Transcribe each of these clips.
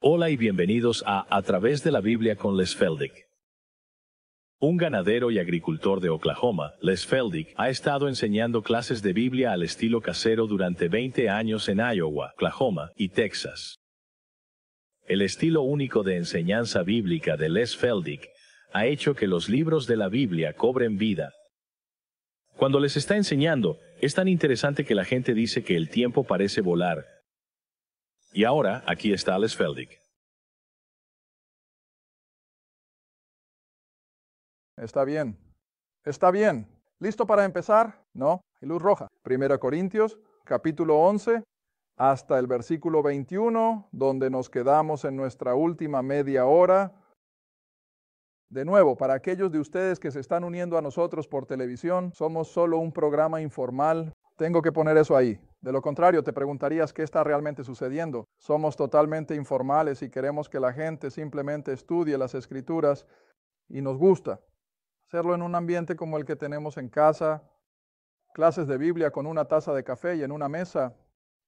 Hola y bienvenidos a través de la Biblia con Les Feldick. Un ganadero y agricultor de Oklahoma, Les Feldick, ha estado enseñando clases de Biblia al estilo casero durante 20 años en Iowa, Oklahoma y Texas. El estilo único de enseñanza bíblica de Les Feldick ha hecho que los libros de la Biblia cobren vida. Cuando les está enseñando, es tan interesante que la gente dice que el tiempo parece volar. Y ahora, aquí está Les Feldick. Está bien. Está bien. ¿Listo para empezar? No. Hay luz roja. 1 Corintios, capítulo 11, hasta el versículo 21, donde nos quedamos en nuestra última media hora. De nuevo, para aquellos de ustedes que se están uniendo a nosotros por televisión, somos solo un programa informal. Tengo que poner eso ahí. De lo contrario, te preguntarías qué está realmente sucediendo. Somos totalmente informales y queremos que la gente simplemente estudie las Escrituras y nos gusta hacerlo en un ambiente como el que tenemos en casa, clases de Biblia con una taza de café y en una mesa.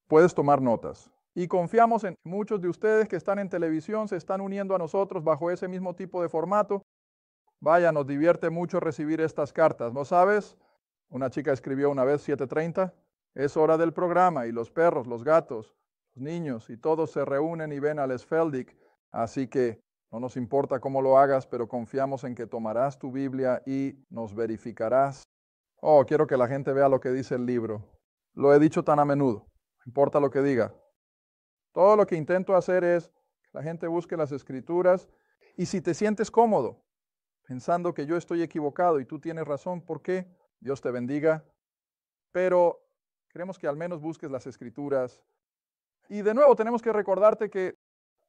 Puedes tomar notas. Y confiamos en muchos de ustedes que están en televisión, se están uniendo a nosotros bajo ese mismo tipo de formato. Vaya, nos divierte mucho recibir estas cartas, ¿no sabes? Una chica escribió una vez 7:30, es hora del programa y los perros, los gatos, los niños y todos se reúnen y ven a Les Feldick, así que no nos importa cómo lo hagas, pero confiamos en que tomarás tu Biblia y nos verificarás. Oh, quiero que la gente vea lo que dice el libro. Lo he dicho tan a menudo, no importa lo que diga. Todo lo que intento hacer es que la gente busque las Escrituras y si te sientes cómodo, pensando que yo estoy equivocado y tú tienes razón, ¿por qué? Dios te bendiga. Pero queremos que al menos busques las Escrituras. Y de nuevo tenemos que recordarte que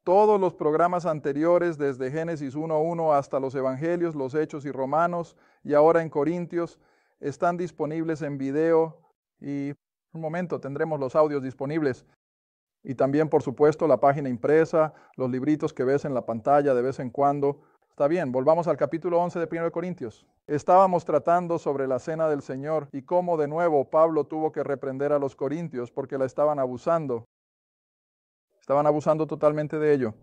todos los programas anteriores, desde Génesis 1:1 hasta los Evangelios, los Hechos y Romanos, y ahora en Corintios, están disponibles en video y en un momento tendremos los audios disponibles. Y también, por supuesto, la página impresa, los libritos que ves en la pantalla de vez en cuando. Está bien, volvamos al capítulo 11 de 1 Corintios. Estábamos tratando sobre la cena del Señor y cómo de nuevo Pablo tuvo que reprender a los corintios porque la estaban abusando. Estaban abusando totalmente de ello.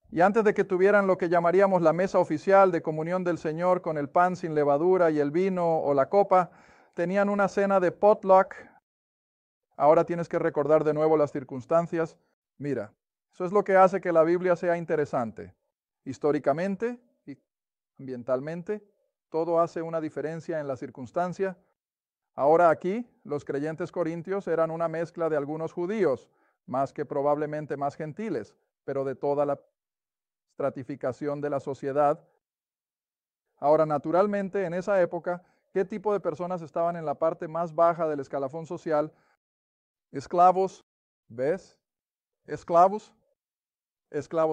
Y antes de que tuvieran lo que llamaríamos la mesa oficial de comunión del Señor con el pan sin levadura y el vino o la copa, tenían una cena de potluck. Ahora tienes que recordar de nuevo las circunstancias. Mira, eso es lo que hace que la Biblia sea interesante. Históricamente y ambientalmente, todo hace una diferencia en la circunstancia. Ahora aquí, los creyentes corintios eran una mezcla de algunos judíos, más que probablemente más gentiles, pero de toda la estratificación de la sociedad. Ahora, naturalmente, en esa época, ¿qué tipo de personas estaban en la parte más baja del escalafón social? Esclavos, ¿ves? Esclavos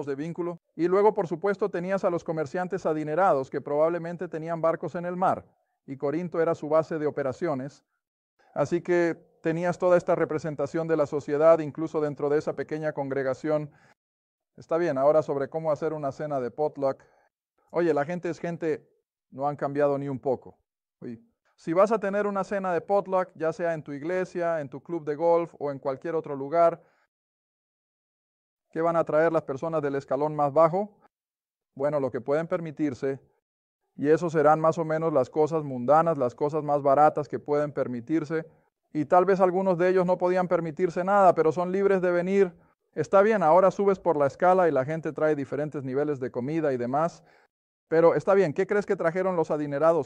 de vínculo. Y luego, por supuesto, tenías a los comerciantes adinerados que probablemente tenían barcos en el mar, y Corinto era su base de operaciones. Así que tenías toda esta representación de la sociedad, incluso dentro de esa pequeña congregación. Está bien, ahora sobre cómo hacer una cena de potluck. Oye, la gente es gente, no han cambiado ni un poco. Oye, si vas a tener una cena de potluck, ya sea en tu iglesia, en tu club de golf o en cualquier otro lugar, ¿qué van a traer las personas del escalón más bajo? Bueno, lo que pueden permitirse, y eso serán más o menos las cosas mundanas, las cosas más baratas que pueden permitirse, y tal vez algunos de ellos no podían permitirse nada, pero son libres de venir. Está bien, ahora subes por la escala y la gente trae diferentes niveles de comida y demás, pero está bien, ¿qué crees que trajeron los adinerados?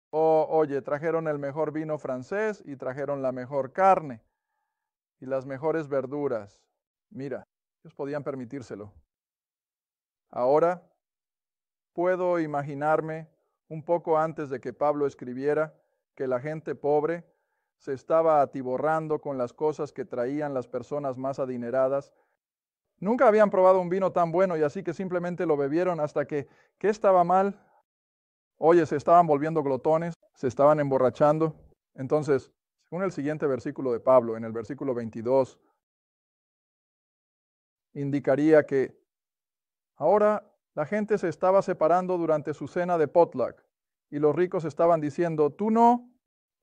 Oye, trajeron el mejor vino francés y trajeron la mejor carne y las mejores verduras. Mira, ellos podían permitírselo. Ahora puedo imaginarme, un poco antes de que Pablo escribiera, que la gente pobre se estaba atiborrando con las cosas que traían las personas más adineradas. Nunca habían probado un vino tan bueno y así que simplemente lo bebieron hasta que, ¿qué estaba mal? Oye, se estaban volviendo glotones, se estaban emborrachando. Entonces, según el siguiente versículo de Pablo, en el versículo 22, indicaría que ahora la gente se estaba separando durante su cena de potluck y los ricos estaban diciendo, tú no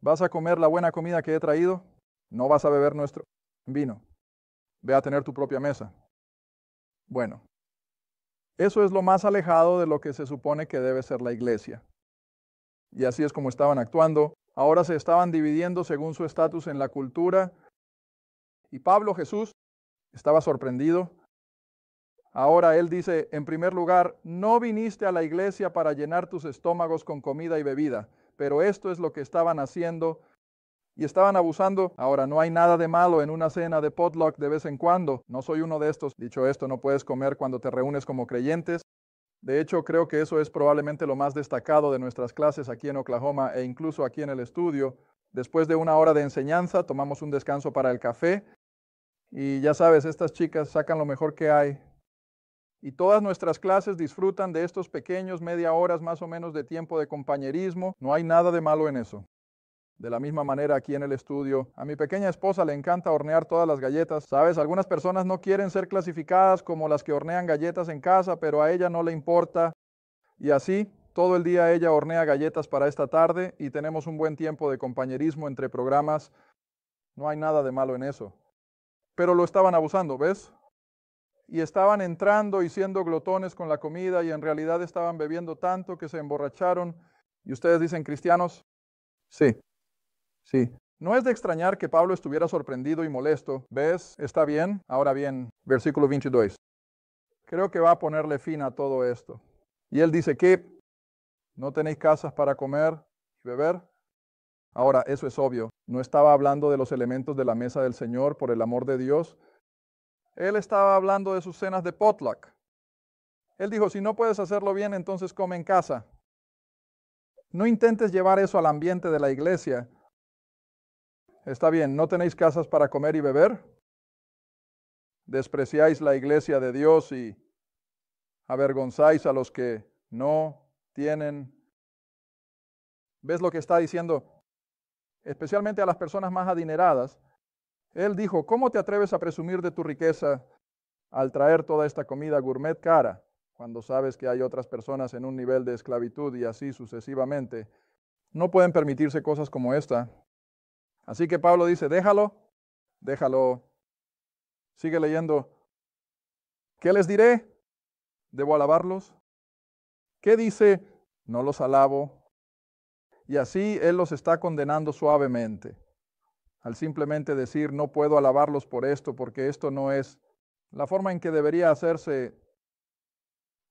vas a comer la buena comida que he traído, no vas a beber nuestro vino, ve a tener tu propia mesa. Bueno, eso es lo más alejado de lo que se supone que debe ser la iglesia. Y así es como estaban actuando. Ahora se estaban dividiendo según su estatus en la cultura. Y Pablo Jesús estaba sorprendido. Ahora él dice, en primer lugar, no viniste a la iglesia para llenar tus estómagos con comida y bebida, pero esto es lo que estaban haciendo y estaban abusando. Ahora, no hay nada de malo en una cena de potluck de vez en cuando. No soy uno de estos. Dicho esto, no puedes comer cuando te reúnes como creyentes. De hecho, creo que eso es probablemente lo más destacado de nuestras clases aquí en Oklahoma e incluso aquí en el estudio. Después de una hora de enseñanza, tomamos un descanso para el café y ya sabes, estas chicas sacan lo mejor que hay. Y todas nuestras clases disfrutan de estos pequeños media horas más o menos de tiempo de compañerismo. No hay nada de malo en eso. De la misma manera aquí en el estudio, a mi pequeña esposa le encanta hornear todas las galletas. Sabes, algunas personas no quieren ser clasificadas como las que hornean galletas en casa, pero a ella no le importa. Y así, todo el día ella hornea galletas para esta tarde y tenemos un buen tiempo de compañerismo entre programas. No hay nada de malo en eso. Pero lo estaban abusando, ¿ves? Y estaban entrando y siendo glotones con la comida y en realidad estaban bebiendo tanto que se emborracharon. Y ustedes dicen, ¿cristianos? Sí, sí. No es de extrañar que Pablo estuviera sorprendido y molesto. ¿Ves? Está bien. Ahora bien, versículo 22. Creo que va a ponerle fin a todo esto. Y él dice que no tenéis casas para comer y beber. Ahora, eso es obvio. No estaba hablando de los elementos de la mesa del Señor, por el amor de Dios. Él estaba hablando de sus cenas de potluck. Él dijo, si no puedes hacerlo bien, entonces come en casa. No intentes llevar eso al ambiente de la iglesia. Está bien, ¿no tenéis casas para comer y beber? ¿Despreciáis la iglesia de Dios y avergonzáis a los que no tienen? ¿Ves lo que está diciendo? Especialmente a las personas más adineradas. Él dijo, ¿cómo te atreves a presumir de tu riqueza al traer toda esta comida gourmet cara, cuando sabes que hay otras personas en un nivel de esclavitud y así sucesivamente? No pueden permitirse cosas como esta. Así que Pablo dice, déjalo. Sigue leyendo. ¿Qué les diré? ¿Debo alabarlos? ¿Qué dice? No los alabo. Y así él los está condenando suavemente, al simplemente decir, no puedo alabarlos por esto, porque esto no es la forma en que debería hacerse.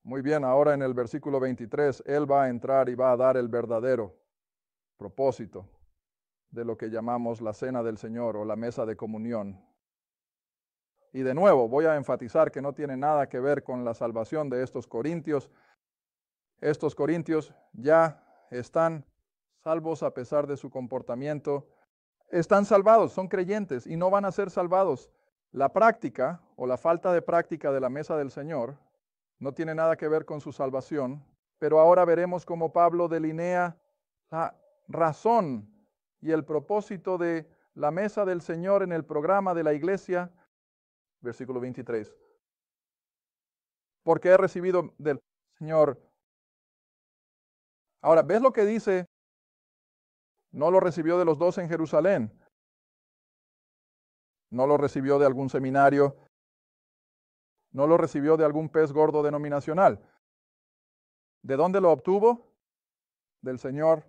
Muy bien, ahora en el versículo 23, él va a entrar y va a dar el verdadero propósito de lo que llamamos la cena del Señor o la mesa de comunión. Y de nuevo, voy a enfatizar que no tiene nada que ver con la salvación de estos corintios. Estos corintios ya están salvos a pesar de su comportamiento. Están salvados, son creyentes y no van a ser salvados. La práctica o la falta de práctica de la mesa del Señor no tiene nada que ver con su salvación, pero ahora veremos cómo Pablo delinea la razón y el propósito de la mesa del Señor en el programa de la iglesia. Versículo 23. Porque he recibido del Señor. Ahora, ¿ves lo que dice? No lo recibió de los 12 en Jerusalén. No lo recibió de algún seminario. No lo recibió de algún pez gordo denominacional. ¿De dónde lo obtuvo? Del Señor.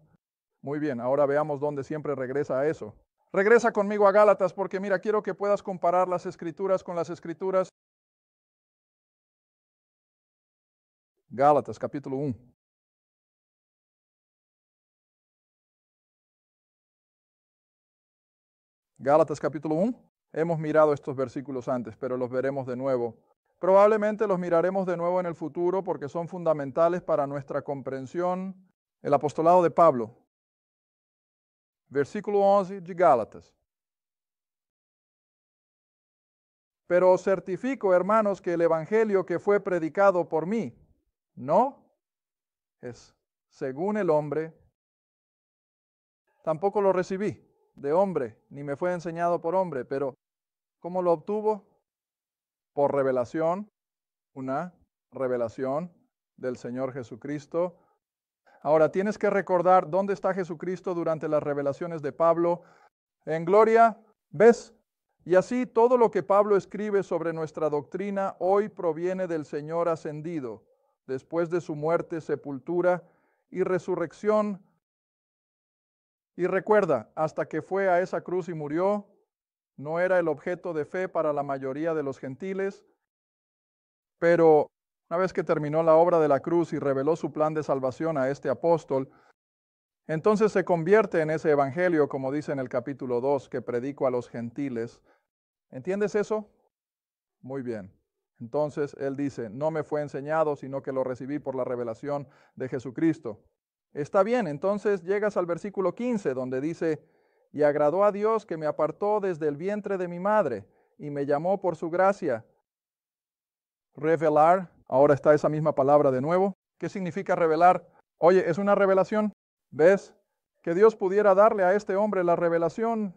Muy bien, ahora veamos dónde siempre regresa a eso. Regresa conmigo a Gálatas porque mira, quiero que puedas comparar las Escrituras con las Escrituras. Gálatas capítulo 1. Gálatas capítulo 1. Hemos mirado estos versículos antes, pero los veremos de nuevo. Probablemente los miraremos de nuevo en el futuro porque son fundamentales para nuestra comprensión. El apostolado de Pablo. Versículo 11 de Gálatas. Pero os certifico, hermanos, que el evangelio que fue predicado por mí, no es según el hombre, tampoco lo recibí de hombre, ni me fue enseñado por hombre, pero ¿cómo lo obtuvo? Por revelación, una revelación del Señor Jesucristo. Ahora tienes que recordar dónde está Jesucristo durante las revelaciones de Pablo. En gloria, ¿ves? Y así todo lo que Pablo escribe sobre nuestra doctrina hoy proviene del Señor ascendido, después de su muerte, sepultura y resurrección. Y recuerda, hasta que fue a esa cruz y murió, no era el objeto de fe para la mayoría de los gentiles, pero una vez que terminó la obra de la cruz y reveló su plan de salvación a este apóstol, entonces se convierte en ese evangelio, como dice en el capítulo 2, que predico a los gentiles. ¿Entiendes eso? Muy bien. Entonces él dice, no me fue enseñado, sino que lo recibí por la revelación de Jesucristo. Está bien, entonces llegas al versículo 15, donde dice, y agradó a Dios que me apartó desde el vientre de mi madre, y me llamó por su gracia. Revelar, ahora está esa misma palabra de nuevo. ¿Qué significa revelar? Oye, es una revelación. ¿Ves? Que Dios pudiera darle a este hombre la revelación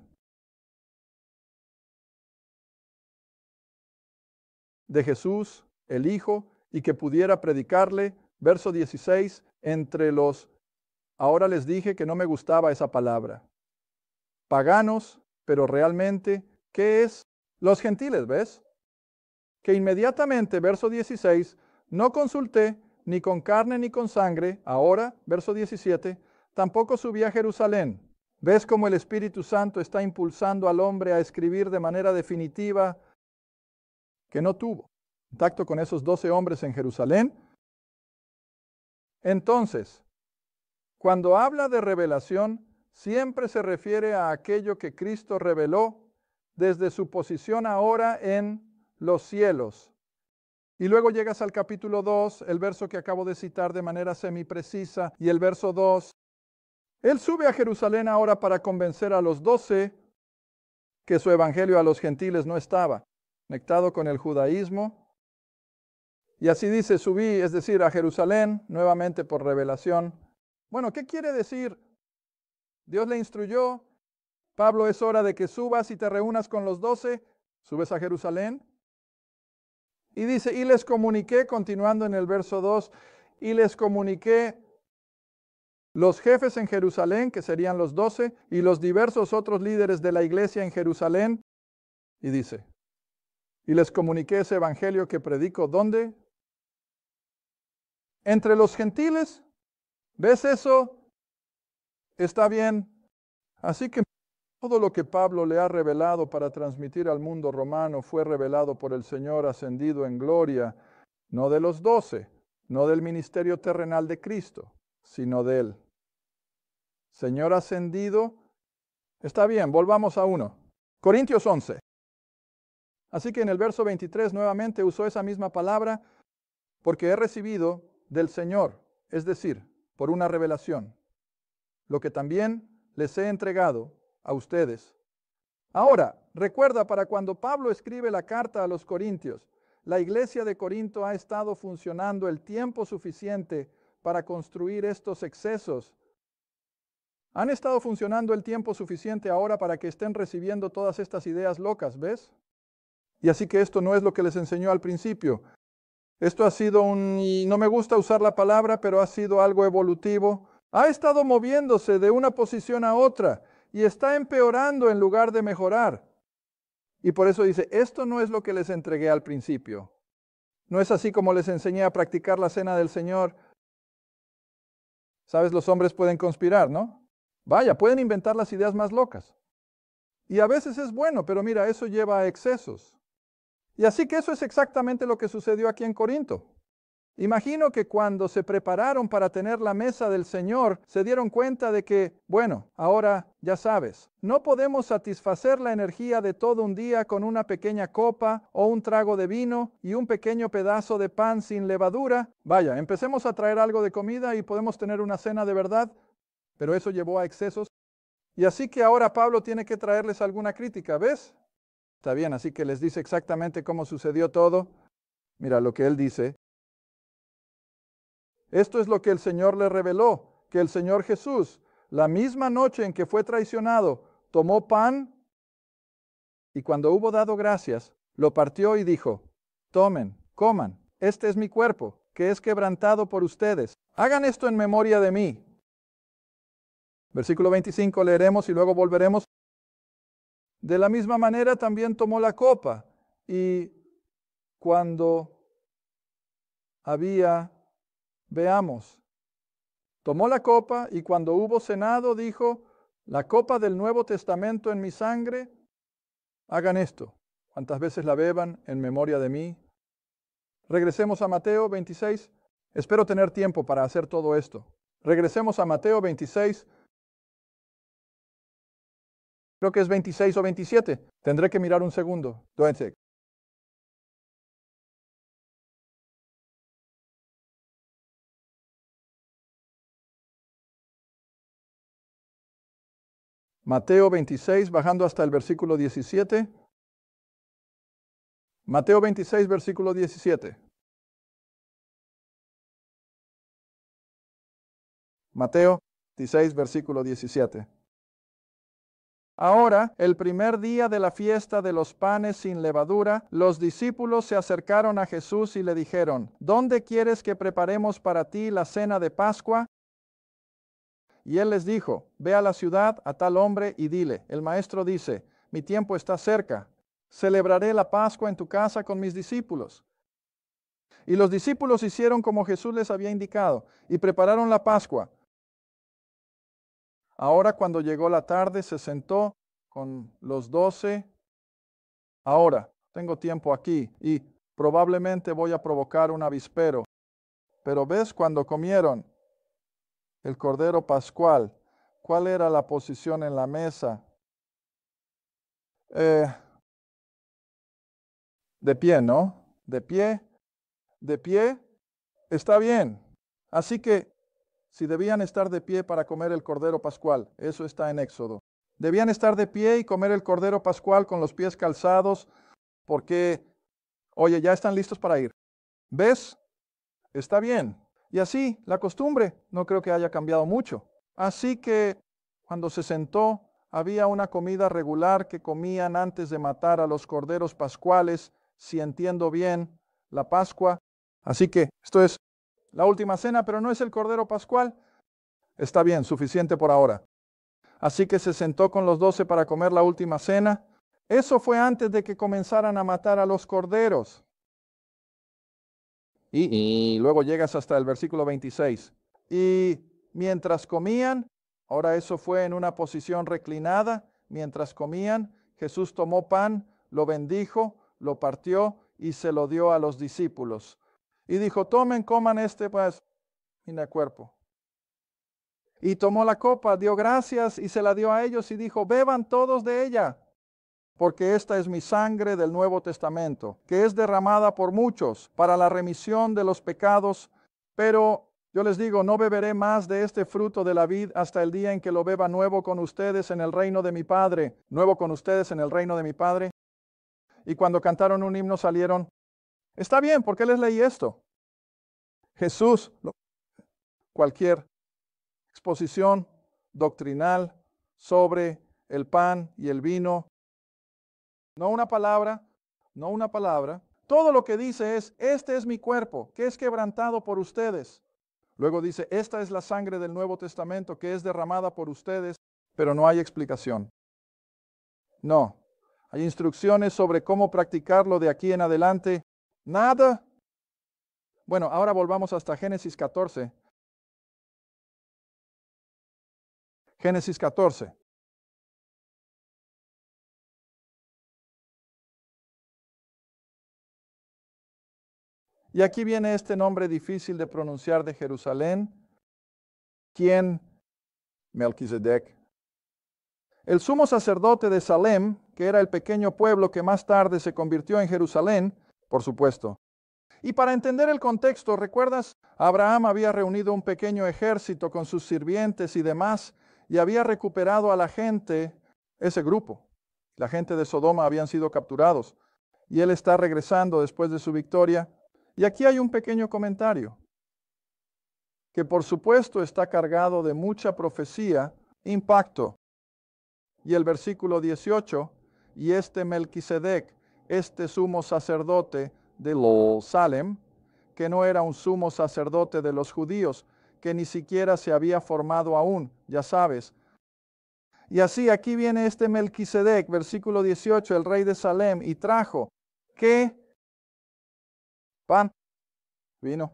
de Jesús, el Hijo, y que pudiera predicarle, verso 16, entre los, ahora les dije que no me gustaba esa palabra, paganos, pero realmente, ¿qué es? Los gentiles, ¿ves? Que inmediatamente, verso 16, no consulté ni con carne ni con sangre, ahora, verso 17, tampoco subí a Jerusalén. ¿Ves cómo el Espíritu Santo está impulsando al hombre a escribir de manera definitiva que no tuvo contacto con esos 12 hombres en Jerusalén? Entonces, cuando habla de revelación, siempre se refiere a aquello que Cristo reveló desde su posición ahora en los cielos. Y luego llegas al capítulo 2, el verso que acabo de citar de manera semiprecisa, y el verso 2. Él sube a Jerusalén ahora para convencer a los 12 que su evangelio a los gentiles no estaba conectado con el judaísmo. Y así dice, subí, es decir, a Jerusalén, nuevamente por revelación. Bueno, ¿qué quiere decir? Dios le instruyó, Pablo, es hora de que subas y te reúnas con los 12, subes a Jerusalén. Y dice, y les comuniqué, continuando en el verso 2, y les comuniqué los jefes en Jerusalén, que serían los 12, y los diversos otros líderes de la iglesia en Jerusalén. Y dice, y les comuniqué ese evangelio que predico, ¿dónde? Entre los gentiles. ¿Ves eso? Está bien. Así que todo lo que Pablo le ha revelado para transmitir al mundo romano fue revelado por el Señor ascendido en gloria, no de los 12, no del ministerio terrenal de Cristo, sino de Él. Señor ascendido, está bien, volvamos a uno. Corintios 11. Así que en el verso 23 nuevamente usó esa misma palabra, porque he recibido del Señor, es decir, por una revelación, lo que también les he entregado a ustedes. Ahora, recuerda, para cuando Pablo escribe la carta a los Corintios, la iglesia de Corinto ha estado funcionando el tiempo suficiente para construir estos excesos. Han estado funcionando el tiempo suficiente ahora para que estén recibiendo todas estas ideas locas, ¿ves? Y así que esto no es lo que les enseñó al principio. Esto ha sido y no me gusta usar la palabra, pero ha sido algo evolutivo. Ha estado moviéndose de una posición a otra y está empeorando en lugar de mejorar. Y por eso dice, esto no es lo que les entregué al principio. No es así como les enseñé a practicar la cena del Señor. ¿Sabes? Los hombres pueden conspirar, ¿no? Vaya, pueden inventar las ideas más locas. Y a veces es bueno, pero mira, eso lleva a excesos. Y así que eso es exactamente lo que sucedió aquí en Corinto. Imagino que cuando se prepararon para tener la mesa del Señor, se dieron cuenta de que, bueno, ahora ya sabes, no podemos satisfacer la energía de todo un día con una pequeña copa o un trago de vino y un pequeño pedazo de pan sin levadura. Vaya, empecemos a traer algo de comida y podemos tener una cena de verdad, pero eso llevó a excesos. Y así que ahora Pablo tiene que traerles alguna crítica, ¿ves? Está bien, así que les dice exactamente cómo sucedió todo. Mira lo que él dice. Esto es lo que el Señor le reveló, que el Señor Jesús, la misma noche en que fue traicionado, tomó pan y cuando hubo dado gracias, lo partió y dijo, tomen, coman, este es mi cuerpo, que es quebrantado por ustedes. Hagan esto en memoria de mí. Versículo 25 leeremos y luego volveremos. De la misma manera también tomó la copa y cuando veamos, tomó la copa y cuando hubo cenado dijo, la copa del Nuevo Testamento en mi sangre, hagan esto, cuantas veces la beban en memoria de mí. Regresemos a Mateo 26. Espero tener tiempo para hacer todo esto. Regresemos a Mateo 26. Creo que es 26 o 27. Tendré que mirar un segundo. Mateo 26, bajando hasta el versículo 17. Mateo 26, versículo 17. Mateo 16, versículo 17. Ahora, el primer día de la fiesta de los panes sin levadura, los discípulos se acercaron a Jesús y le dijeron, ¿dónde quieres que preparemos para ti la cena de Pascua? Y él les dijo, ve a la ciudad a tal hombre y dile, el maestro dice, mi tiempo está cerca, celebraré la Pascua en tu casa con mis discípulos. Y los discípulos hicieron como Jesús les había indicado y prepararon la Pascua. Ahora cuando llegó la tarde se sentó con los 12. Ahora, tengo tiempo aquí y probablemente voy a provocar un avispero. Pero ves cuando comieron el cordero pascual, ¿cuál era la posición en la mesa? De pie, ¿no? De pie, está bien. Así que si debían estar de pie para comer el cordero pascual, eso está en Éxodo. Debían estar de pie y comer el cordero pascual con los pies calzados, porque, oye, ya están listos para ir. ¿Ves? Está bien. Y así, la costumbre no creo que haya cambiado mucho. Así que cuando se sentó, había una comida regular que comían antes de matar a los corderos pascuales, si entiendo bien, la Pascua. Así que esto es la última cena, pero no es el cordero pascual. Está bien, suficiente por ahora. Así que se sentó con los 12 para comer la última cena. Eso fue antes de que comenzaran a matar a los corderos. Y luego llegas hasta el versículo 26. Y mientras comían, ahora eso fue en una posición reclinada, mientras comían, Jesús tomó pan, lo bendijo, lo partió y se lo dio a los discípulos. Y dijo, tomen, coman pues, mi cuerpo. Y tomó la copa, dio gracias y se la dio a ellos y dijo, beban todos de ella, porque esta es mi sangre del Nuevo Testamento, que es derramada por muchos para la remisión de los pecados. Pero yo les digo, no beberé más de este fruto de la vid hasta el día en que lo beba nuevo con ustedes en el reino de mi Padre. Nuevo con ustedes en el reino de mi Padre. Y cuando cantaron un himno salieron. Está bien, ¿por qué les leí esto? Jesús, cualquier exposición doctrinal sobre el pan y el vino, no una palabra. Todo lo que dice es, este es mi cuerpo, que es quebrantado por ustedes. Luego dice, esta es la sangre del Nuevo Testamento, que es derramada por ustedes, pero no hay explicación. No, hay instrucciones sobre cómo practicarlo de aquí en adelante. Nada. Bueno, ahora volvamos hasta Génesis 14. Génesis 14. Y aquí viene este nombre difícil de pronunciar de Jerusalén. ¿Quién? Melquisedec. El sumo sacerdote de Salem, que era el pequeño pueblo que más tarde se convirtió en Jerusalén, por supuesto. Y para entender el contexto, ¿recuerdas? Abraham había reunido un pequeño ejército con sus sirvientes y demás, y había recuperado a la gente, ese grupo. La gente de Sodoma habían sido capturados, y él está regresando después de su victoria. Y aquí hay un pequeño comentario, que por supuesto está cargado de mucha profecía, impacto. Y el versículo 18, y este Melquisedec, este sumo sacerdote de Salem, que no era un sumo sacerdote de los judíos, que ni siquiera se había formado aún, ya sabes. Y así aquí viene este Melquisedec, versículo 18, el rey de Salem, y trajo, ¿qué? Pan, vino.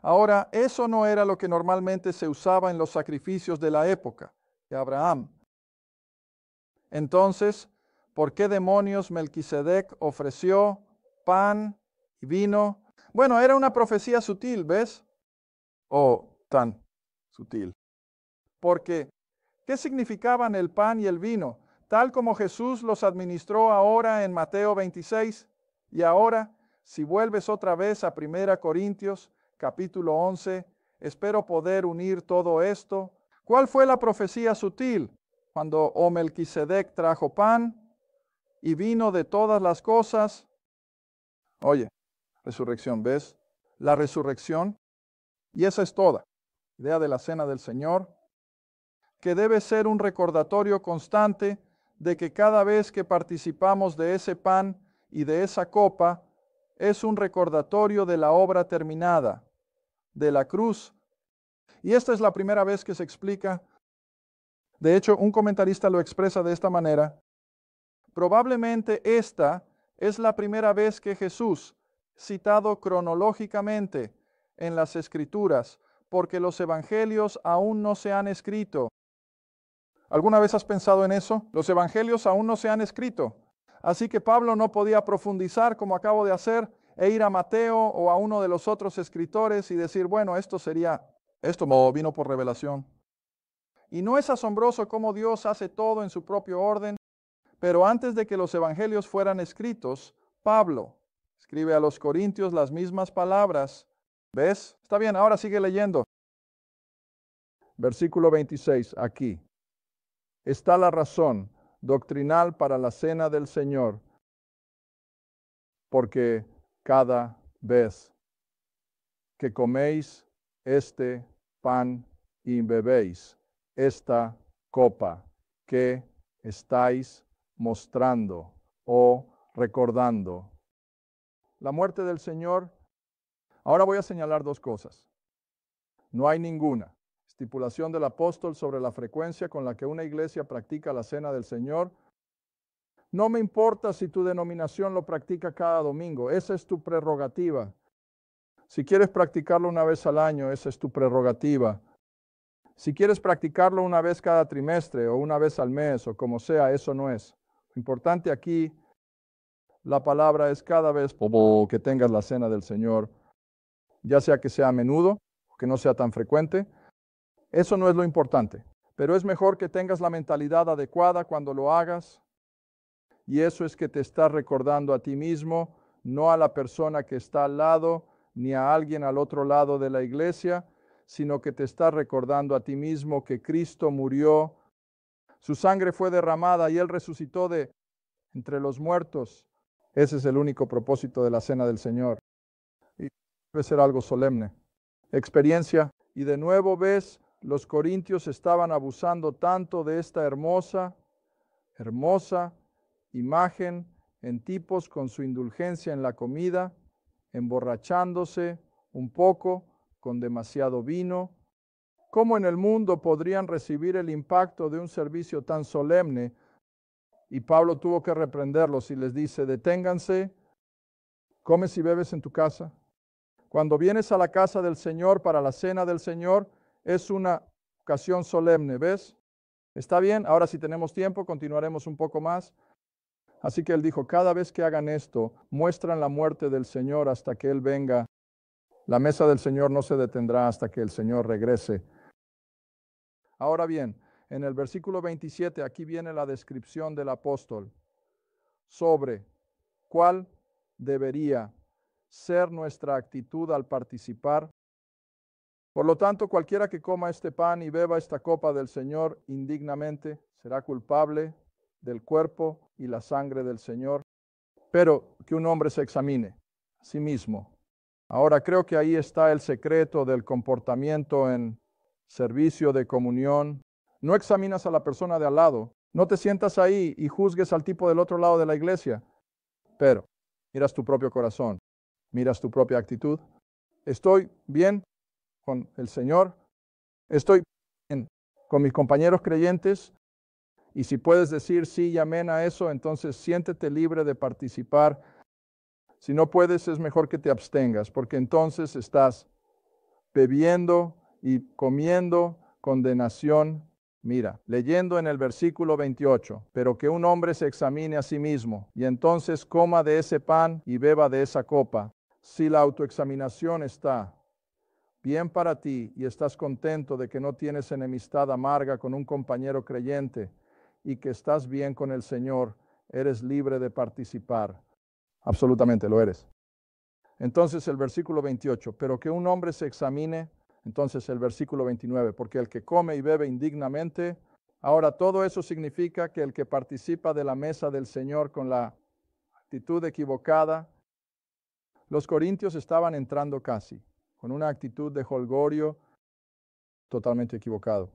Ahora, eso no era lo que normalmente se usaba en los sacrificios de la época de Abraham. Entonces, ¿por qué demonios Melquisedec ofreció pan y vino? Bueno, era una profecía sutil, ¿ves? O tan sutil. Porque, ¿qué significaban el pan y el vino? Tal como Jesús los administró ahora en Mateo 26. Y ahora, si vuelves otra vez a 1 Corintios, capítulo 11, espero poder unir todo esto. ¿Cuál fue la profecía sutil? Cuando Melquisedec trajo pan y vino de todas las cosas. Oye, resurrección, ¿ves? La resurrección, y esa es toda. Idea de la cena del Señor, que debe ser un recordatorio constante de que cada vez que participamos de ese pan y de esa copa, es un recordatorio de la obra terminada, de la cruz. Y esta es la primera vez que se explica. De hecho, un comentarista lo expresa de esta manera. Probablemente esta es la primera vez que Jesús, citado cronológicamente en las Escrituras, porque los evangelios aún no se han escrito. ¿Alguna vez has pensado en eso? Los evangelios aún no se han escrito. Así que Pablo no podía profundizar como acabo de hacer e ir a Mateo o a uno de los otros escritores y decir, bueno, esto vino por revelación. Y no es asombroso cómo Dios hace todo en su propio orden, pero antes de que los evangelios fueran escritos, Pablo escribe a los Corintios las mismas palabras. ¿Ves? Está bien, ahora sigue leyendo. Versículo 26, aquí. Está la razón doctrinal para la cena del Señor, porque cada vez que coméis este pan y bebéis esta copa que estáis mostrando o recordando la muerte del Señor. Ahora voy a señalar dos cosas. No hay ninguna estipulación del apóstol sobre la frecuencia con la que una iglesia practica la cena del Señor. No me importa si tu denominación lo practica cada domingo, esa es tu prerrogativa. Si quieres practicarlo una vez al año, esa es tu prerrogativa. Si quieres practicarlo una vez cada trimestre o una vez al mes o como sea, eso no es. Lo importante aquí, la palabra es cada vez que tengas la cena del Señor, ya sea que sea a menudo o que no sea tan frecuente. Eso no es lo importante, pero es mejor que tengas la mentalidad adecuada cuando lo hagas. Y eso es que te estás recordando a ti mismo, no a la persona que está al lado, ni a alguien al otro lado de la iglesia, sino que te estás recordando a ti mismo que Cristo murió, su sangre fue derramada y Él resucitó de entre los muertos. Ese es el único propósito de la cena del Señor. Y debe ser algo solemne. Experiencia. Y de nuevo ves, los corintios estaban abusando tanto de esta hermosa imagen en tipos con su indulgencia en la comida, emborrachándose un poco con demasiado vino. ¿Cómo en el mundo podrían recibir el impacto de un servicio tan solemne? Y Pablo tuvo que reprenderlos y les dice, deténganse, comes y bebes en tu casa. Cuando vienes a la casa del Señor para la cena del Señor, es una ocasión solemne, ¿ves? ¿Está bien? Ahora si tenemos tiempo, continuaremos un poco más. Así que él dijo, cada vez que hagan esto, muestran la muerte del Señor hasta que Él venga. La mesa del Señor no se detendrá hasta que el Señor regrese. Ahora bien, en el versículo 27, aquí viene la descripción del apóstol sobre cuál debería ser nuestra actitud al participar. Por lo tanto, cualquiera que coma este pan y beba esta copa del Señor indignamente será culpable del cuerpo y la sangre del Señor. Pero que un hombre se examine a sí mismo. Ahora creo que ahí está el secreto del comportamiento en servicio de comunión. No examinas a la persona de al lado. No te sientas ahí y juzgues al tipo del otro lado de la iglesia. Pero miras tu propio corazón. Miras tu propia actitud. ¿Estoy bien con el Señor? ¿Estoy bien con mis compañeros creyentes? Y si puedes decir sí y amén a eso, entonces siéntete libre de participar. Si no puedes, es mejor que te abstengas, porque entonces estás bebiendo y comiendo condenación. Mira, leyendo en el versículo 28, pero que un hombre se examine a sí mismo, y entonces coma de ese pan y beba de esa copa. Si la autoexaminación está bien para ti y estás contento de que no tienes enemistad amarga con un compañero creyente y que estás bien con el Señor, eres libre de participar. Absolutamente lo eres. Entonces el versículo 28, pero que un hombre se examine. Entonces el versículo 29, porque el que come y bebe indignamente, ahora todo eso significa que el que participa de la mesa del Señor con la actitud equivocada, los corintios estaban entrando casi, con una actitud de jolgorio totalmente equivocado.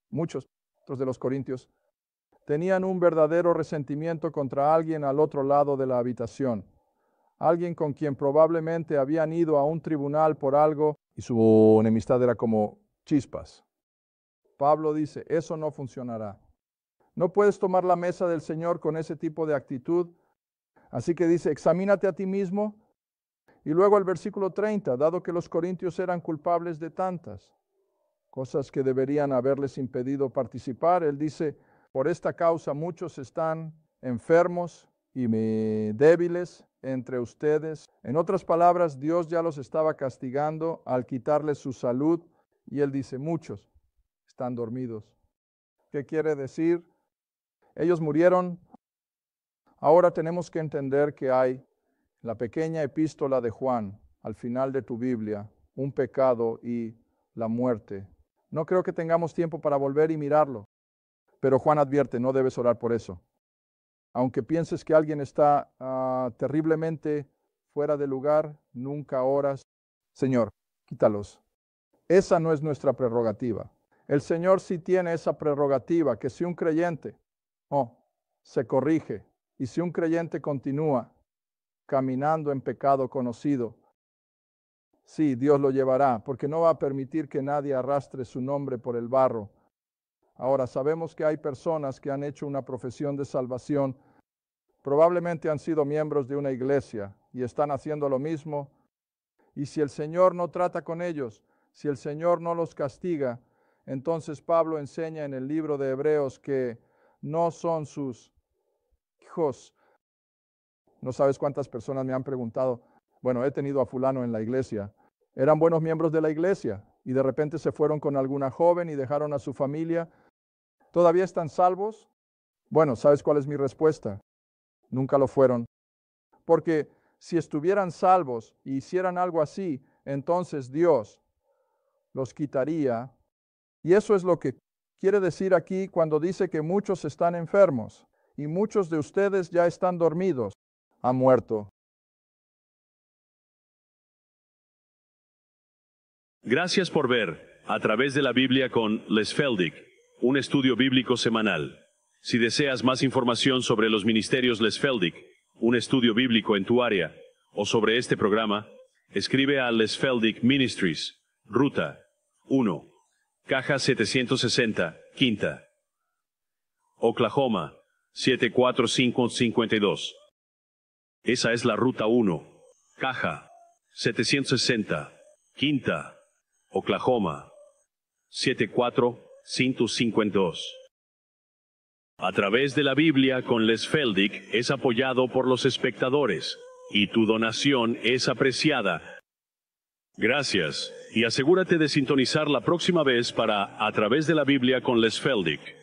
Muchos de los corintios tenían un verdadero resentimiento contra alguien al otro lado de la habitación, alguien con quien probablemente habían ido a un tribunal por algo y su enemistad era como chispas. Pablo dice, eso no funcionará. No puedes tomar la mesa del Señor con ese tipo de actitud. Así que dice, examínate a ti mismo. Y luego el versículo 30, dado que los corintios eran culpables de tantas cosas que deberían haberles impedido participar, él dice, por esta causa muchos están enfermos y débiles entre ustedes. En otras palabras, Dios ya los estaba castigando al quitarles su salud, y él dice, muchos están dormidos. ¿Qué quiere decir? Ellos murieron. Ahora tenemos que entender que hay la pequeña epístola de Juan, al final de tu Biblia, un pecado y la muerte. No creo que tengamos tiempo para volver y mirarlo, pero Juan advierte, no debes orar por eso. Aunque pienses que alguien está terriblemente fuera de lugar, nunca oras. Señor, quítalos. Esa no es nuestra prerrogativa. El Señor sí tiene esa prerrogativa, que si un creyente se corrige y si un creyente continúa caminando en pecado conocido, sí, Dios lo llevará, porque no va a permitir que nadie arrastre su nombre por el barro. Ahora, sabemos que hay personas que han hecho una profesión de salvación, probablemente han sido miembros de una iglesia y están haciendo lo mismo. Y si el Señor no trata con ellos, si el Señor no los castiga, entonces Pablo enseña en el libro de Hebreos que no son sus hijos. No sabes cuántas personas me han preguntado, bueno, he tenido a fulano en la iglesia, eran buenos miembros de la iglesia y de repente se fueron con alguna joven y dejaron a su familia. ¿Todavía están salvos? Bueno, ¿sabes cuál es mi respuesta? Nunca lo fueron. Porque si estuvieran salvos y hicieran algo así, entonces Dios los quitaría. Y eso es lo que quiere decir aquí cuando dice que muchos están enfermos y muchos de ustedes ya están dormidos. Han muerto. Gracias por ver A través de la Biblia con Les Feldick, un estudio bíblico semanal. Si deseas más información sobre los ministerios Les Feldick, un estudio bíblico en tu área, o sobre este programa, escribe a Les Feldick Ministries, Ruta 1, Caja 760, Quinta, Oklahoma 74552. Esa es la Ruta 1, Caja 760, Quinta, Oklahoma 74552. A través de la Biblia con Les Feldick es apoyado por los espectadores, y tu donación es apreciada. Gracias, y asegúrate de sintonizar la próxima vez para A través de la Biblia con Les Feldick.